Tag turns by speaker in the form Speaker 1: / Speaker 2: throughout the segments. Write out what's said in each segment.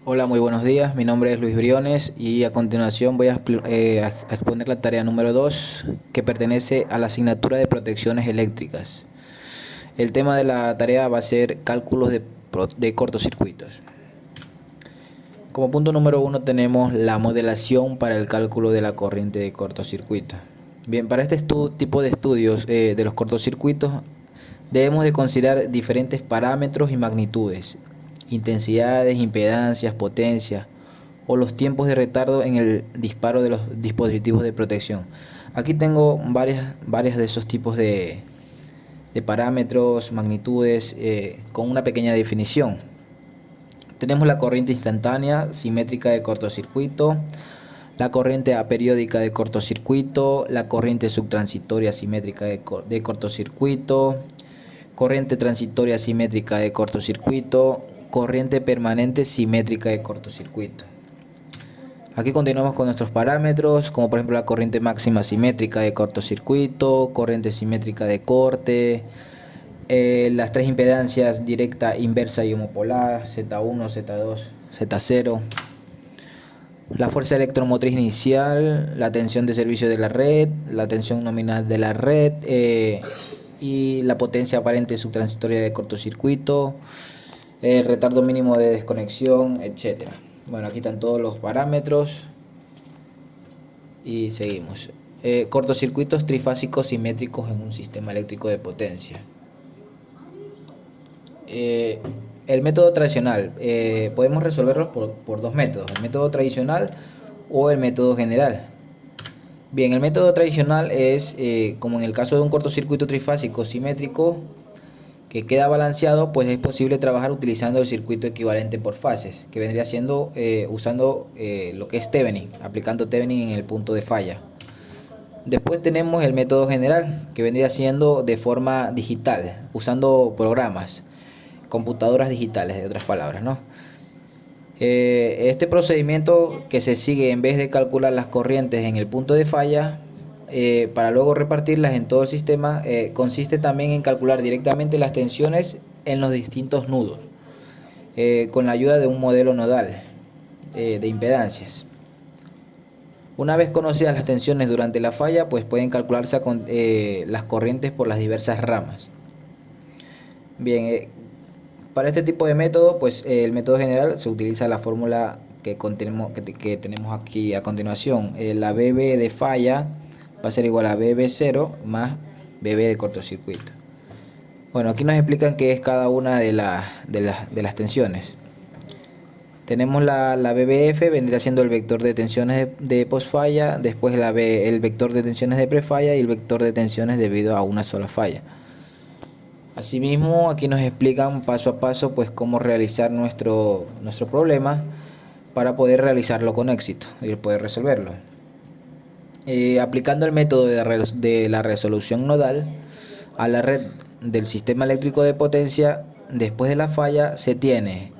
Speaker 1: Hola, muy buenos días. Mi nombre es Luis Briones y a continuación voy a exponer la tarea número 2 que pertenece a la asignatura de protecciones eléctricas. El tema de la tarea va a ser cálculos de cortocircuitos. Como punto número 1 tenemos la modelación para el cálculo de la corriente de cortocircuito. Bien, para este tipo de estudios de los cortocircuitos debemos de considerar diferentes parámetros y magnitudes, intensidades, impedancias, potencias o los tiempos de retardo en el disparo de los dispositivos de protección. Aquí tengo varias de esos tipos de parámetros, magnitudes, con una pequeña definición. Tenemos la corriente instantánea simétrica de cortocircuito, la corriente aperiódica de cortocircuito, la corriente subtransitoria simétrica de cortocircuito, corriente transitoria simétrica de cortocircuito, corriente permanente simétrica de cortocircuito. Aquí continuamos con nuestros parámetros, como por ejemplo la corriente máxima simétrica de cortocircuito, corriente simétrica de corte, las tres impedancias directa, inversa y homopolar, Z1, Z2, Z0, la fuerza electromotriz inicial, la tensión de servicio de la red, la tensión nominal de la red y la potencia aparente subtransitoria de cortocircuito, el retardo mínimo de desconexión, etc. Bueno, aquí están todos los parámetros y seguimos. Cortocircuitos trifásicos simétricos en un sistema eléctrico de potencia. El método tradicional, podemos resolverlo por dos métodos, el método tradicional o el método general. Bien, el método tradicional es, como en el caso de un cortocircuito trifásico simétrico que queda balanceado, pues es posible trabajar utilizando el circuito equivalente por fases, que vendría siendo usando lo que es Thevenin, aplicando Thevenin en el punto de falla. Después tenemos el método general, que vendría siendo de forma digital, usando programas, computadoras digitales, de otras palabras, ¿no? Este procedimiento que se sigue en vez de calcular las corrientes en el punto de falla, para luego repartirlas en todo el sistema, consiste también en calcular directamente las tensiones en los distintos nudos, con la ayuda de un modelo nodal de impedancias. Una vez conocidas las tensiones durante la falla, pues pueden calcularse las corrientes por las diversas ramas. Bien, para este tipo de método, pues el método general se utiliza la fórmula que tenemos aquí a continuación. La BB de falla va a ser igual a BB0 más BB de cortocircuito. Bueno, aquí nos explican qué es cada una de las tensiones. Tenemos la BBF, vendría siendo el vector de tensiones de postfalla, después el vector de tensiones de prefalla y el vector de tensiones debido a una sola falla. Asimismo, aquí nos explican paso a paso pues cómo realizar nuestro problema para poder realizarlo con éxito y poder resolverlo. Aplicando el método de la resolución nodal a la red del sistema eléctrico de potencia, después de la falla se tiene,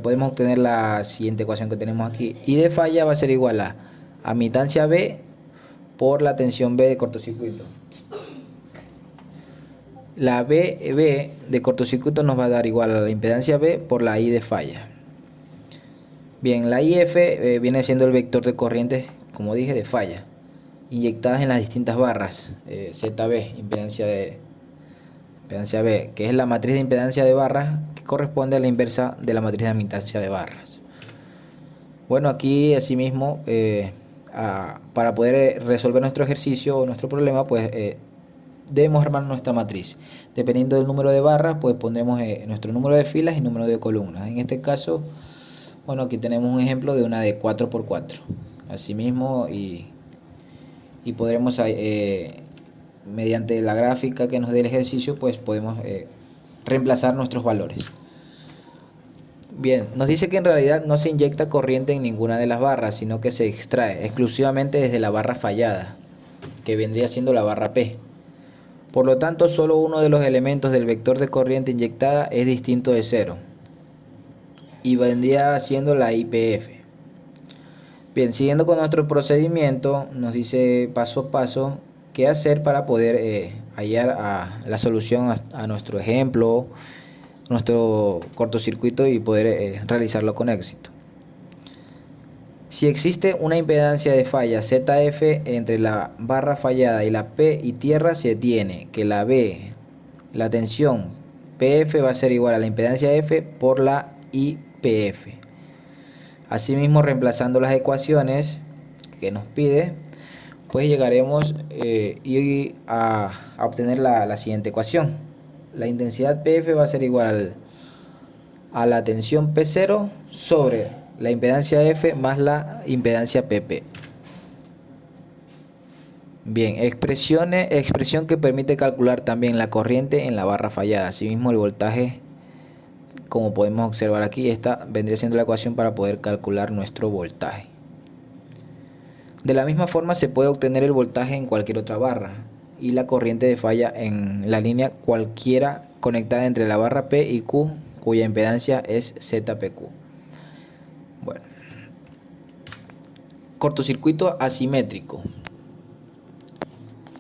Speaker 1: podemos obtener la siguiente ecuación que tenemos aquí. I de falla va a ser igual a admitancia B por la tensión B de cortocircuito. La BB de cortocircuito nos va a dar igual a la impedancia B por la I de falla. Bien, la IF viene siendo el vector de corrientes, como dije, de falla, inyectadas en las distintas barras, ZB, impedancia B, que es la matriz de impedancia de barras que corresponde a la inversa de la matriz de admitancia de barras. Bueno, aquí asimismo, para poder resolver nuestro ejercicio o nuestro problema, pues debemos armar nuestra matriz. Dependiendo del número de barras, pues pondremos nuestro número de filas y número de columnas. En este caso, bueno, aquí tenemos un ejemplo de una de 4×4. Asimismo, y podremos, mediante la gráfica que nos dé el ejercicio, pues podemos reemplazar nuestros valores. Bien, nos dice que en realidad no se inyecta corriente en ninguna de las barras, sino que se extrae exclusivamente desde la barra fallada, que vendría siendo la barra P. Por lo tanto, solo uno de los elementos del vector de corriente inyectada es distinto de cero y vendría siendo la IPF. Bien, siguiendo con nuestro procedimiento, nos dice paso a paso qué hacer para poder hallar la solución a nuestro ejemplo nuestro cortocircuito y poder realizarlo con éxito. Si existe una impedancia de falla ZF entre la barra fallada y la P y tierra, se tiene que la tensión PF va a ser igual a la impedancia F por la IPF. Asimismo, reemplazando las ecuaciones que nos pide, pues llegaremos a obtener la siguiente ecuación. La intensidad PF va a ser igual a la tensión P0 sobre la impedancia F más la impedancia PP. Bien, expresión que permite calcular también la corriente en la barra fallada. Asimismo, el voltaje, como podemos observar aquí, esta vendría siendo la ecuación para poder calcular nuestro voltaje. De la misma forma se puede obtener el voltaje en cualquier otra barra y la corriente de falla en la línea cualquiera conectada entre la barra P y Q, cuya impedancia es ZPQ. Bueno, cortocircuito asimétrico.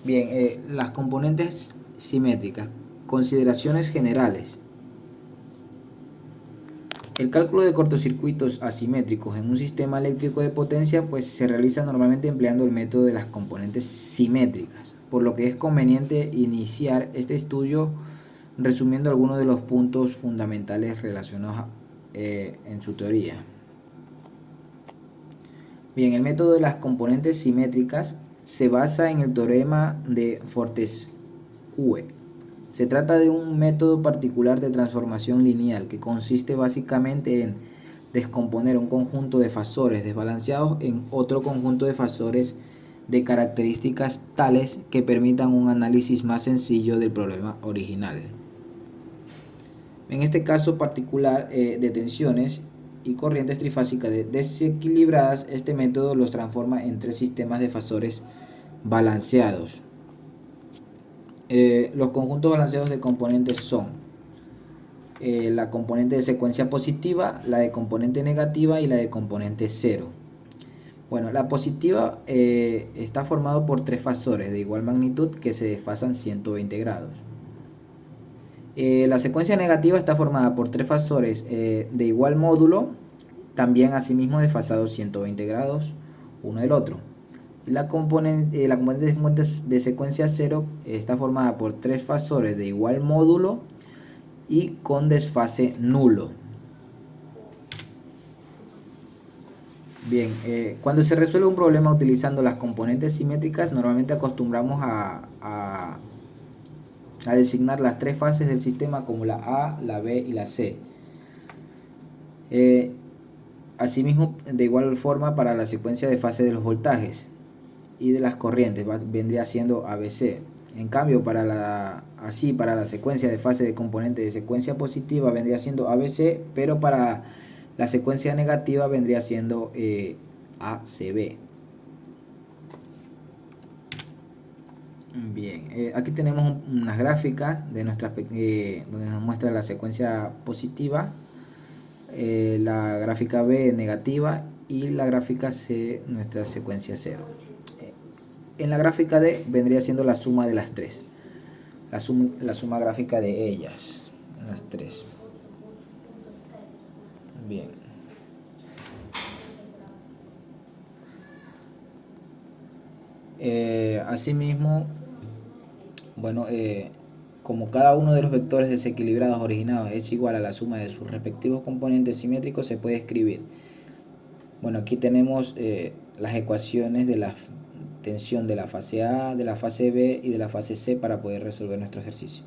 Speaker 1: Bien, las componentes simétricas. Consideraciones generales. El cálculo de cortocircuitos asimétricos en un sistema eléctrico de potencia pues se realiza normalmente empleando el método de las componentes simétricas, por lo que es conveniente iniciar este estudio resumiendo algunos de los puntos fundamentales relacionados en su teoría. Bien, el método de las componentes simétricas se basa en el teorema de Fortescue. Se trata de un método particular de transformación lineal que consiste básicamente en descomponer un conjunto de fasores desbalanceados en otro conjunto de fasores de características tales que permitan un análisis más sencillo del problema original. En este caso particular de tensiones y corrientes trifásicas desequilibradas, este método los transforma en tres sistemas de fasores balanceados. Los conjuntos balanceados de componentes son la componente de secuencia positiva, la de componente negativa y la de componente cero. Bueno, la positiva está formado por tres fasores de igual magnitud que se desfasan 120 grados. La secuencia negativa está formada por tres fasores de igual módulo, también asimismo desfasados 120 grados uno del otro. La componente de secuencia cero está formada por tres fasores de igual módulo y con desfase nulo. Bien, cuando se resuelve un problema utilizando las componentes simétricas, normalmente acostumbramos a designar las tres fases del sistema como la A, la B y la C. Asimismo, de igual forma para la secuencia de fase de los voltajes y de las corrientes vendría siendo ABC. En cambio, para la secuencia de fase de componente de secuencia positiva vendría siendo ABC, pero para la secuencia negativa vendría siendo ACB. Bien, aquí tenemos unas gráficas de donde nos muestra la secuencia positiva, la gráfica B negativa y la gráfica C nuestra secuencia cero. En la gráfica D vendría siendo la suma de las tres, la suma gráfica de ellas, las tres. Bien. Asimismo, bueno, como cada uno de los vectores desequilibrados originados es igual a la suma de sus respectivos componentes simétricos, se puede escribir. Bueno, aquí tenemos las ecuaciones de la tensión de la fase A, de la fase B y de la fase C para poder resolver nuestro ejercicio.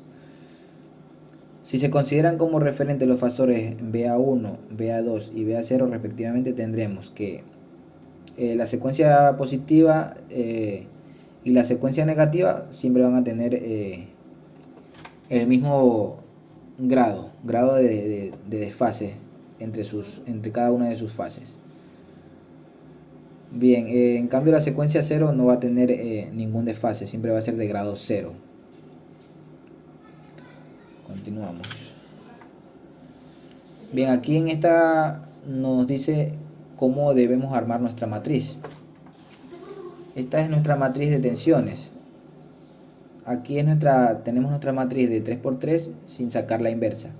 Speaker 1: Si se consideran como referentes los fasores BA1, BA2 y BA0 respectivamente, tendremos que la secuencia positiva y la secuencia negativa siempre van a tener el mismo grado de desfase entre cada una de sus fases. Bien, en cambio la secuencia 0 no va a tener ningún desfase, siempre va a ser de grado 0. Continuamos. Bien, aquí en esta nos dice cómo debemos armar nuestra matriz. Esta es nuestra matriz de tensiones. Aquí tenemos nuestra matriz de 3×3 sin sacar la inversa.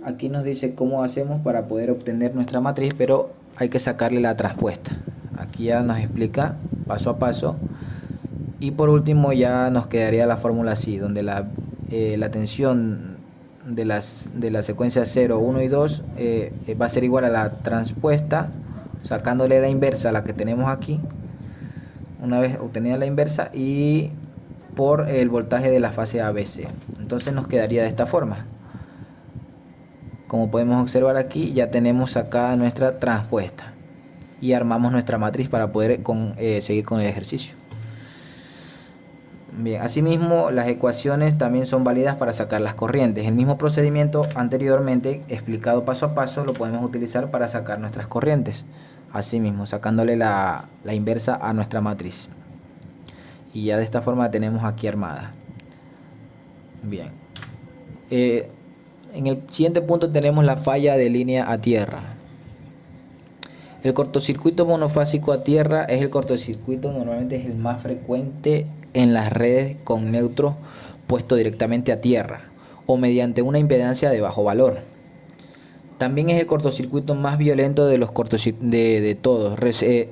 Speaker 1: aquí nos dice cómo hacemos para poder obtener nuestra matriz, pero hay que sacarle la transpuesta. Aquí ya nos explica paso a paso. Y por último ya nos quedaría la fórmula así, donde la tensión de la secuencia 0, 1 y 2 va a ser igual a la transpuesta, sacándole la inversa a la que tenemos aquí, una vez obtenida la inversa, y por el voltaje de la fase ABC. Entonces nos quedaría de esta forma. Como podemos observar aquí, ya tenemos acá nuestra transpuesta y armamos nuestra matriz para poder seguir con el ejercicio. Bien, asimismo las ecuaciones también son válidas para sacar las corrientes. El mismo procedimiento anteriormente explicado paso a paso lo podemos utilizar para sacar nuestras corrientes. Asimismo, sacándole la inversa a nuestra matriz. Y ya de esta forma la tenemos aquí armada. Bien. En el siguiente punto tenemos la falla de línea a tierra. El cortocircuito monofásico a tierra es el cortocircuito, normalmente es el más frecuente en las redes con neutro puesto directamente a tierra o mediante una impedancia de bajo valor. También es el cortocircuito más violento de los de todos,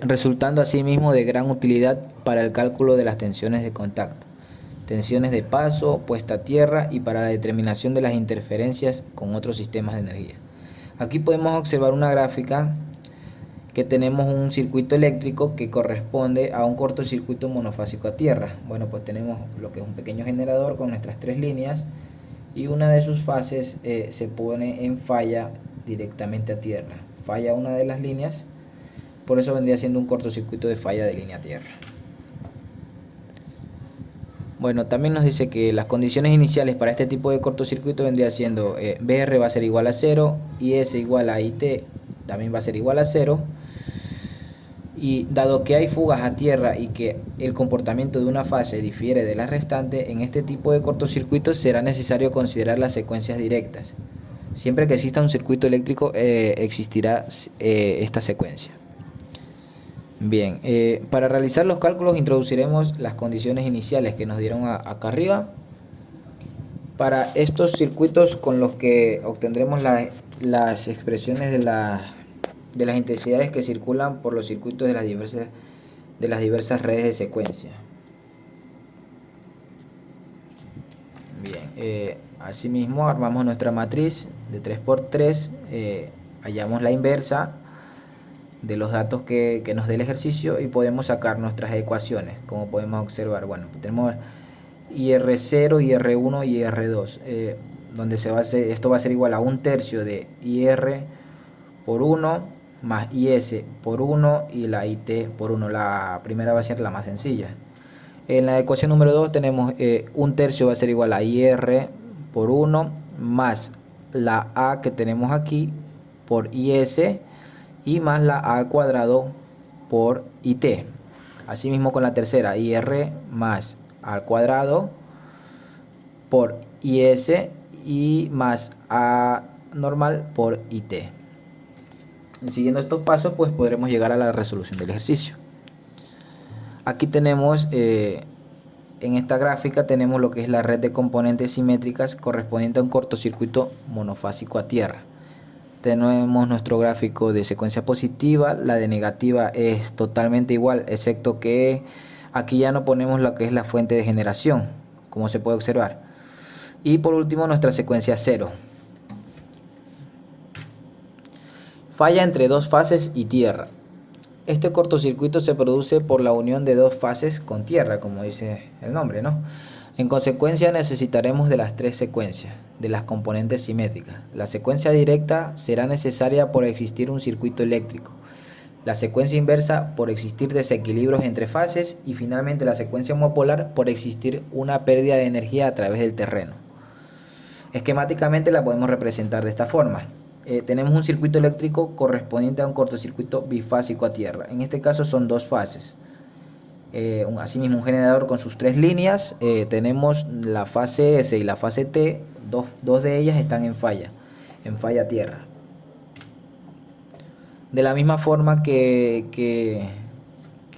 Speaker 1: resultando asimismo de gran utilidad para el cálculo de las tensiones de contacto, tensiones de paso, puesta a tierra y para la determinación de las interferencias con otros sistemas de energía. Aquí podemos observar una gráfica que tenemos un circuito eléctrico que corresponde a un cortocircuito monofásico a tierra. Bueno, pues tenemos lo que es un pequeño generador con nuestras tres líneas y una de sus fases se pone en falla directamente a tierra. Falla una de las líneas, por eso vendría siendo un cortocircuito de falla de línea a tierra. Bueno, también nos dice que las condiciones iniciales para este tipo de cortocircuito vendría siendo BR va a ser igual a 0, IS igual a IT también va a ser igual a 0. Y dado que hay fugas a tierra y que el comportamiento de una fase difiere de la restante, en este tipo de cortocircuitos será necesario considerar las secuencias directas. Siempre que exista un circuito eléctrico existirá esta secuencia. Bien, para realizar los cálculos introduciremos las condiciones iniciales que nos dieron acá arriba. Para estos circuitos con los que obtendremos las expresiones de las intensidades que circulan por los circuitos de las diversas redes de secuencia. Bien, asimismo armamos nuestra matriz de 3×3, hallamos la inversa de los datos que nos dé el ejercicio y podemos sacar nuestras ecuaciones, como podemos observar. Bueno, tenemos IR0, IR1 y IR2, donde esto va a ser igual a 1/3 de IR por 1 más IS por 1 y la IT por 1. La primera va a ser la más sencilla. En la ecuación número 2 tenemos 1/3 va a ser igual a IR por 1 más la A que tenemos aquí por IS y más la A al cuadrado por IT. Asimismo con la tercera, IR más A al cuadrado por IS y más A normal por IT. Siguiendo estos pasos pues podremos llegar a la resolución del ejercicio. Aquí tenemos en esta gráfica tenemos lo que es la red de componentes simétricas correspondiente a un cortocircuito monofásico a tierra. Tenemos nuestro gráfico de secuencia positiva, la de negativa es totalmente igual, excepto que aquí ya no ponemos lo que es la fuente de generación, como se puede observar. Y por último nuestra secuencia 0. Falla entre dos fases y tierra. Este cortocircuito se produce por la unión de dos fases con tierra, como dice el nombre, ¿no? En consecuencia necesitaremos de las tres secuencias, de las componentes simétricas. La secuencia directa será necesaria por existir un circuito eléctrico. La secuencia inversa por existir desequilibrios entre fases y finalmente la secuencia homopolar por existir una pérdida de energía a través del terreno. Esquemáticamente la podemos representar de esta forma. Tenemos un circuito eléctrico correspondiente a un cortocircuito bifásico a tierra. En este caso son dos fases. Asimismo un generador con sus tres líneas. Tenemos la fase S y la fase T. Dos de ellas están en falla a tierra. De la misma forma que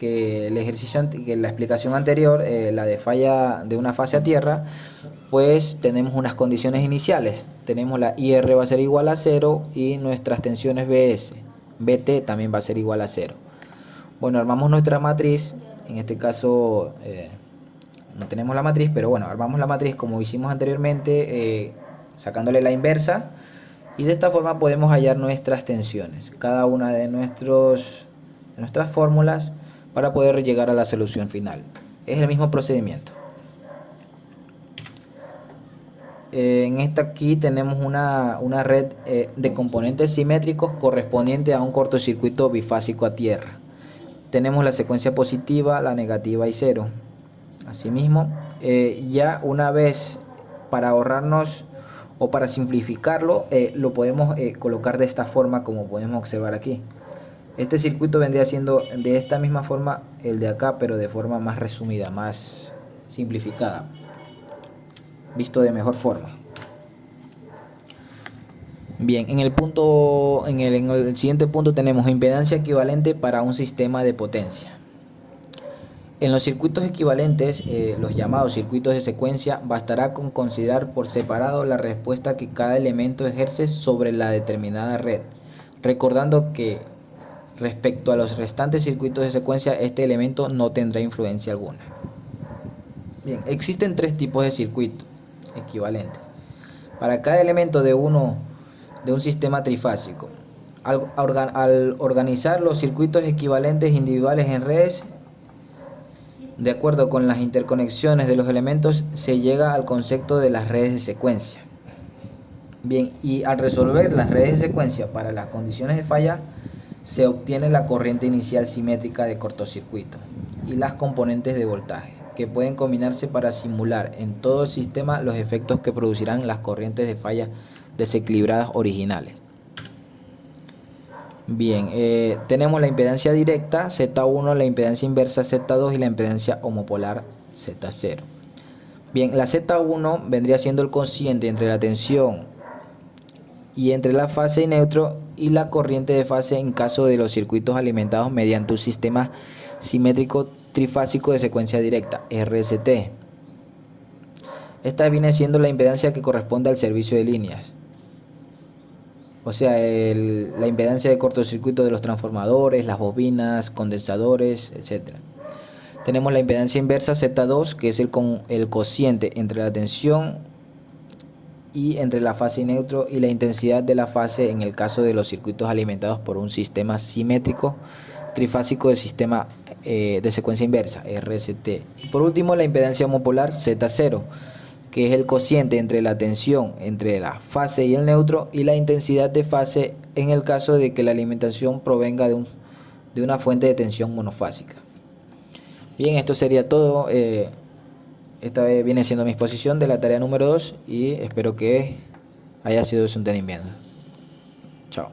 Speaker 1: que el ejercicio, que la explicación anterior, la de falla de una fase a tierra, pues tenemos unas condiciones iniciales. Tenemos la IR va a ser igual a 0 y nuestras tensiones BS. BT también va a ser igual a 0. Bueno, armamos nuestra matriz. En este caso no tenemos la matriz, pero bueno, armamos la matriz como hicimos anteriormente, sacándole la inversa. Y de esta forma podemos hallar nuestras tensiones, cada una de nuestras fórmulas, para poder llegar a la solución final. Es el mismo procedimiento. En esta aquí tenemos una red de componentes simétricos correspondiente a un cortocircuito bifásico a tierra. Tenemos la secuencia positiva, la negativa y 0. Asimismo, ya una vez, para ahorrarnos o para simplificarlo, lo podemos colocar de esta forma, como podemos observar aquí. Este circuito vendría siendo de esta misma forma el de acá, pero de forma más resumida, más simplificada, visto de mejor forma. Bien, en el siguiente punto tenemos impedancia equivalente para un sistema de potencia. En los circuitos equivalentes, los llamados circuitos de secuencia, bastará con considerar por separado la respuesta que cada elemento ejerce sobre la determinada red, recordando que respecto a los restantes circuitos de secuencia, este elemento no tendrá influencia alguna. Bien, existen tres tipos de circuitos equivalentes. Para cada elemento de un sistema trifásico, al organizar los circuitos equivalentes individuales en redes, de acuerdo con las interconexiones de los elementos, se llega al concepto de las redes de secuencia. Bien, y al resolver las redes de secuencia para las condiciones de falla, se obtiene la corriente inicial simétrica de cortocircuito y las componentes de voltaje, que pueden combinarse para simular en todo el sistema los efectos que producirán las corrientes de falla desequilibradas originales. Bien, tenemos la impedancia directa Z1, la impedancia inversa Z2 y la impedancia homopolar Z0. Bien, la Z1 vendría siendo el cociente entre la tensión y entre la fase y neutro y la corriente de fase en caso de los circuitos alimentados mediante un sistema simétrico trifásico de secuencia directa, RST. Esta viene siendo la impedancia que corresponde al servicio de líneas, o sea, la impedancia de cortocircuito de los transformadores, las bobinas, condensadores, etc. Tenemos la impedancia inversa Z2, que es el cociente entre la tensión y entre la fase y neutro, y la intensidad de la fase en el caso de los circuitos alimentados por un sistema simétrico trifásico de sistema de secuencia inversa, RST. Y por último, la impedancia homopolar Z0, que es el cociente entre la tensión entre la fase y el neutro, y la intensidad de fase en el caso de que la alimentación provenga de una fuente de tensión monofásica. Bien, esto sería todo. Esta viene siendo mi exposición de la tarea número 2 y espero que haya sido de su entendimiento. Chao.